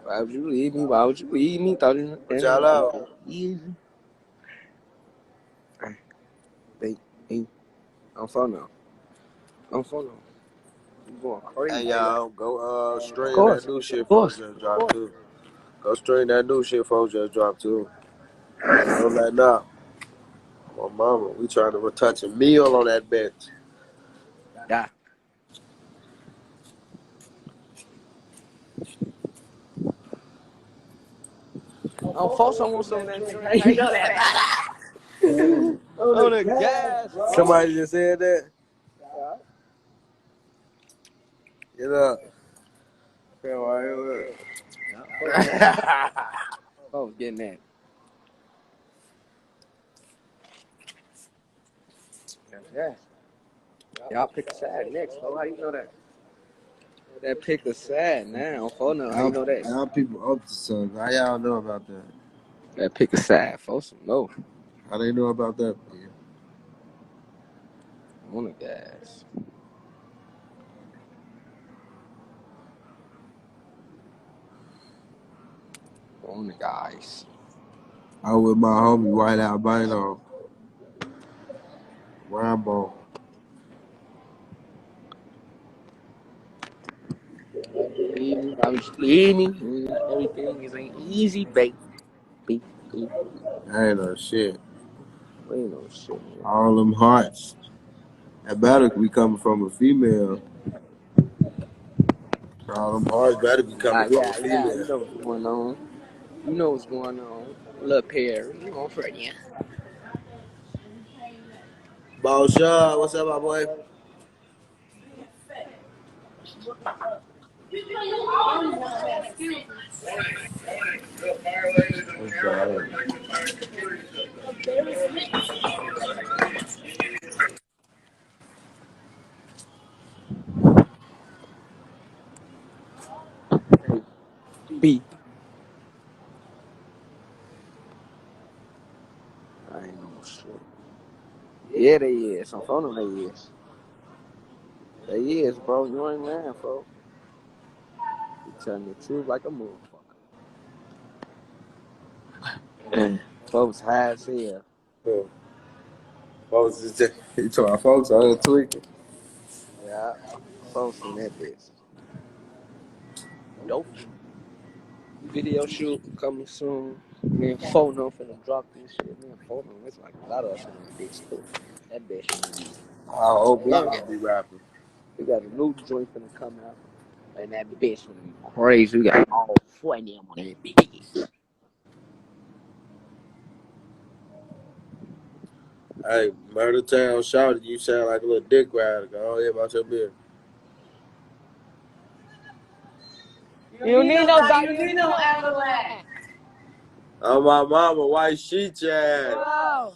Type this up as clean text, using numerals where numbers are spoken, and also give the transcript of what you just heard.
Why would you leave me? Why would you leave me? Thought it What y'all out? Easy. Hey, I'm phone now. I'm phone now. You going crazy? Hey y'all, go stream course, that new shit of course. folks just dropped too. Go stream that new shit folks just dropped too. Don't let up. My mama, we trying to touch a meal on that bench. Yeah. Oh, folks, I want some of that train. You know that. On the gas. Somebody just said that. Get up. Oh, getting that. Yeah. Y'all pick a side next. Oh, how you know that? That pick a side now. Oh no, how you know that? Y'all people up to something. How y'all know about that? That pick a side, folks. No. How they know about that? On the gas. On the guys. I was with my homie White Albino. Rambo. I was leaving. Everything is ain't easy, baby. That ain't no shit. Ain't no shit, man. All them hearts. That better be coming from a female. All them hearts better be coming from a female. You know what's going on. You know what's going on. Lil Perry, you know for you. Boss Shaw, what's up, my boy? B. I ain't no shit. Yeah, they is. I'm phone them, they is. They is, bro. You ain't lying, folks. You telling the truth like a motherfucker. Folks high as hell. Folks is just, you told our folks I was tweaking. Yeah. Folks in that bitch. Dope. Video shoot coming soon. Me and Phono finna drop this shit. Me and Phono, it's like a lot of us in that bitch too. That bitch finna be. Oblock gonna be rapping. We got a new joint finna come out. And that bitch finna be crazy. We got all 4 of them on that bitch. Hey, Murder Town shouted, you sound like a little dick rider. Go on here about your beer. You need no dog, you need no avalanche. Oh, my mama, white sheet, Chad. Wow.